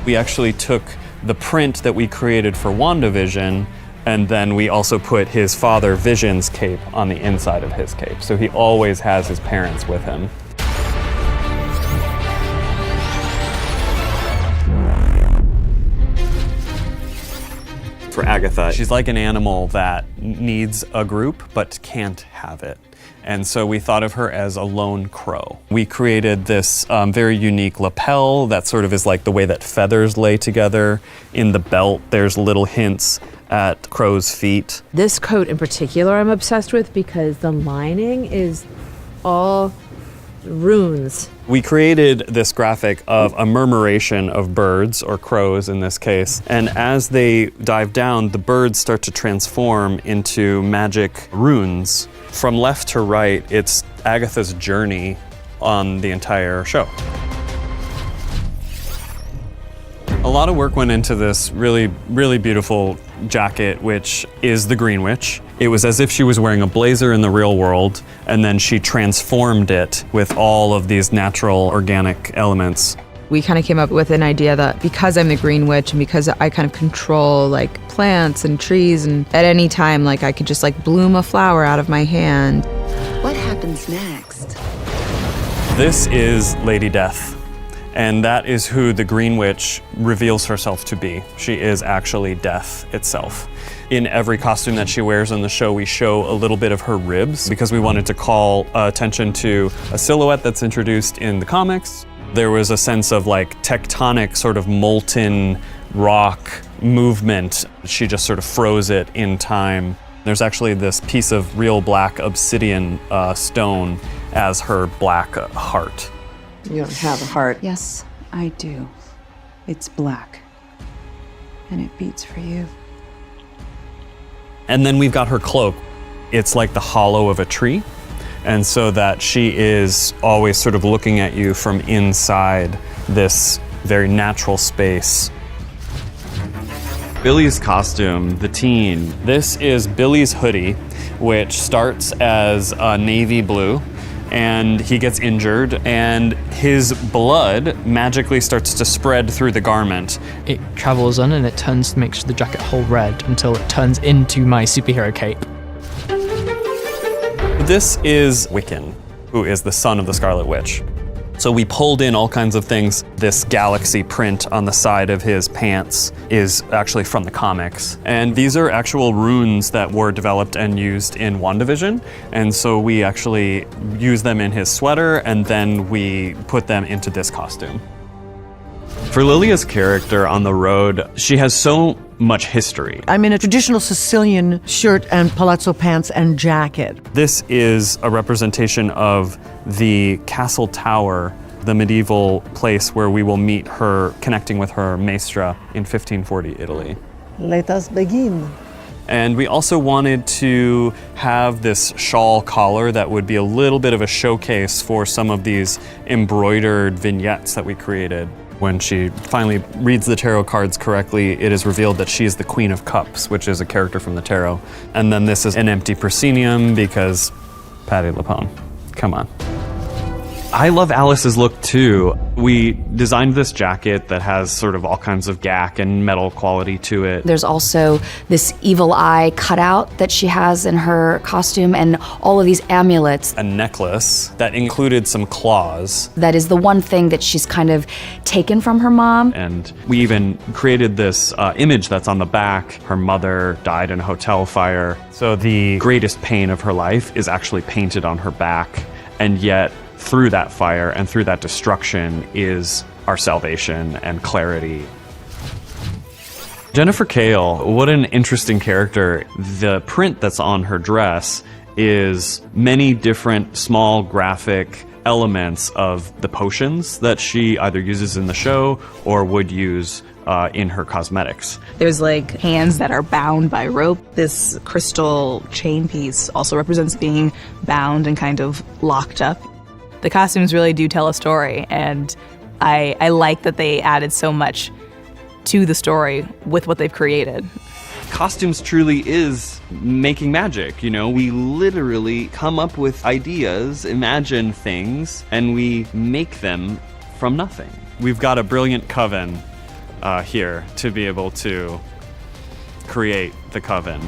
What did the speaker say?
We actually took the print that we created for WandaVision, and then we also put his father Vision's cape on the inside of his cape. So he always has his parents with him. For Agatha, she's like an animal that needs a group but can't have it. And so we thought of her as a lone crow. We created this very unique lapel that sort of is like the way that feathers lay together. In the belt, there's little hints at crow's feet. This coat in particular I'm obsessed with because the lining is all runes. We created this graphic of a murmuration of birds, or crows in this case, and as they dive down, the birds start to transform into magic runes. From left to right, it's Agatha's journey on the entire show. A lot of work went into this really, really beautiful jacket, which is the Green Witch. It was as if she was wearing a blazer in the real world, and then she transformed it with all of these natural, organic elements. We kind of came up with an idea that because I'm the Green Witch and because I kind of control like plants and trees, and at any time like I could just like bloom a flower out of my hand. What happens next? This is Lady Death. And that is who the Green Witch reveals herself to be. She is actually death itself. In every costume that she wears on the show, we show a little bit of her ribs because we wanted to call attention to a silhouette that's introduced in the comics. There was a sense of like tectonic sort of molten rock movement. She just sort of froze it in time. There's actually this piece of real black obsidian stone as her black heart. You don't have a heart. Yes, I do. It's black. And it beats for you. And then we've got her cloak. It's like the hollow of a tree. And so that she is always sort of looking at you from inside this very natural space. Billy's costume, the teen. This is Billy's hoodie, which starts as navy blue. And he gets injured, and his blood magically starts to spread through the garment. It travels on and it turns to make the jacket whole red until it turns into my superhero cape. This is Wiccan, who is the son of the Scarlet Witch. So we pulled in all kinds of things. This galaxy print on the side of his pants is actually from the comics. And these are actual runes that were developed and used in WandaVision. And so we actually use them in his sweater, and then we put them into this costume. For Lilia's character on the road, she has so much history. I'm in a traditional Sicilian shirt and palazzo pants and jacket. This is a representation of the castle tower, the medieval place where we will meet her, connecting with her maestra in 1540 Italy. Let us begin. And we also wanted to have this shawl collar that would be a little bit of a showcase for some of these embroidered vignettes that we created. When she finally reads the tarot cards correctly, it is revealed that she is the Queen of Cups, which is a character from the tarot. And then this is an empty proscenium because Patti LuPone, come on. I love Alice's look too. We designed this jacket that has sort of all kinds of gack and metal quality to it. There's also this evil eye cutout that she has in her costume, and all of these amulets. A necklace that included some claws. That is the one thing that she's kind of taken from her mom. And we even created this image that's on the back. Her mother died in a hotel fire. So the greatest pain of her life is actually painted on her back. And yet, through that fire and through that destruction is our salvation and clarity. Jennifer Kale, what an interesting character. The print that's on her dress is many different small graphic elements of the potions that she either uses in the show or would use in her cosmetics. There's like hands that are bound by rope. This crystal chain piece also represents being bound and kind of locked up. The costumes really do tell a story, and I like that they added so much to the story with what they've created. Costumes truly is making magic, you know? We literally come up with ideas, imagine things, and we make them from nothing. We've got a brilliant coven here to be able to create the coven.